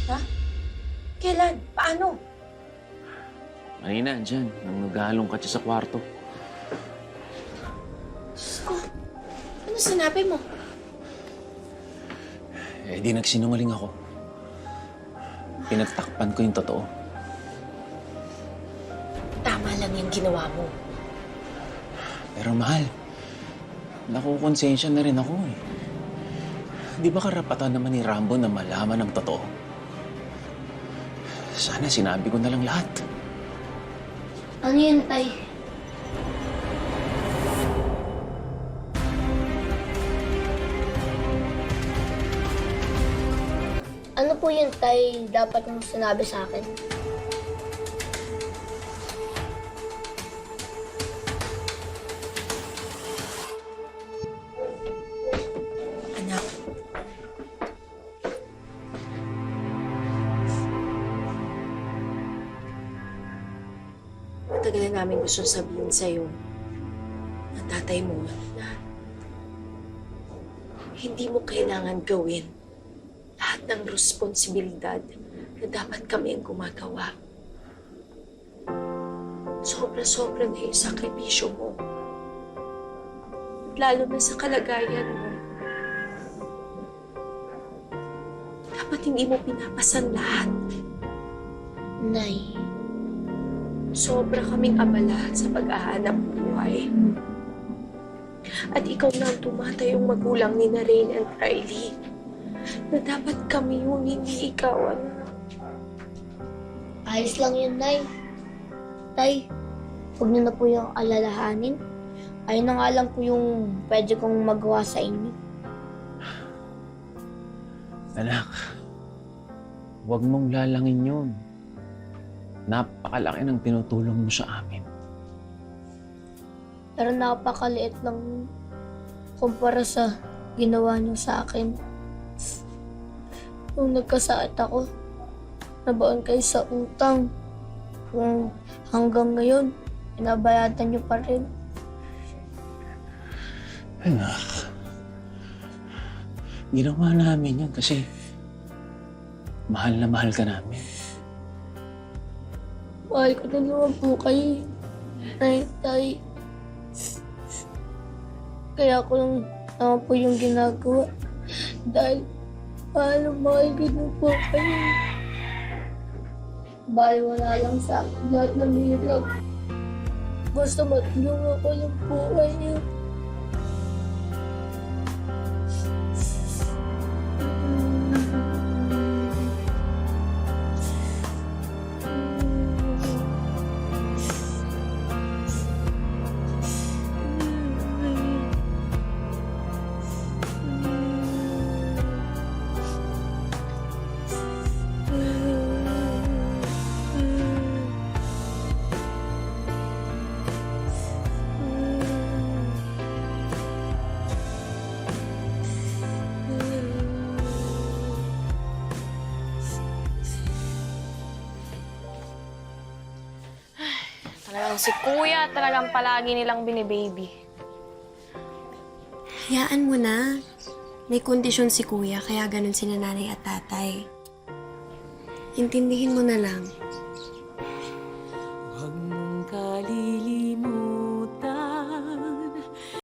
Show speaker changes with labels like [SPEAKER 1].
[SPEAKER 1] Ha? Kailan? Paano?
[SPEAKER 2] Kanina, andyan, nang naghahalong ka sa kwarto.
[SPEAKER 1] Diyos ko, ano sinabi mo?
[SPEAKER 2] Eh, di nagsinungaling ako. Pinagtakpan ko yung totoo.
[SPEAKER 1] Tama lang yung ginawa mo.
[SPEAKER 2] Pero mahal, nakukonsensya na rin ako eh. Di ba karapatan naman ni Rambo na malaman ang totoo? Sana sinabi ko na lang lahat.
[SPEAKER 3] Ano yun, Tay? Ano po yun, Tay, dapat mong sinabi sa akin?
[SPEAKER 1] Anak. Matagal na namin gusto sabihin sa'yo na tatay mo na hindi mo kailangan gawin lahat ng responsibilidad na dapat kami ang gumagawa. Sobra-sobra na yung sakripisyo mo. Lalo na sa kalagayan mo. Dapat hindi mo pinapasan lahat.
[SPEAKER 3] Nay,
[SPEAKER 1] Sobra kaming abala sa pag-ahanap buhay. At ikaw na ang tumatayong magulang ni na Rain and Riley. Na dapat kami yung hindi ikaw, anak.
[SPEAKER 3] ayos lang yun, Nay. Tay, huwag niyo na po yung alalahanin. Ayun na nga lang po yung pwede kong magawa sa inyo.
[SPEAKER 2] Anak, huwag mong lalangin yun. Napakalaki ng tinutulong mo sa amin.
[SPEAKER 3] Pero napakaliit lang kumpara sa ginawa niyo sa akin. Nung nagkasakit ako, nabaon kayo sa utang. Kung hanggang ngayon, inabayadan niyo pa rin.
[SPEAKER 2] Anak, ginawa namin yan kasi mahal na mahal ka namin.
[SPEAKER 3] Mahal ko na naman po kayo. Tay. Kaya ko lang naman po yung ginagawa. Dahil mahal ko na po kayo. Bali wala lang sa akin lahat ng hirap. Basta matulungan ko lang po kayo.
[SPEAKER 4] Talagang si Kuya, talagang palagi nilang binibaby.
[SPEAKER 5] Hayaan mo na. May kondisyon si Kuya, kaya ganun si nanay at tatay. Intindihin mo na lang.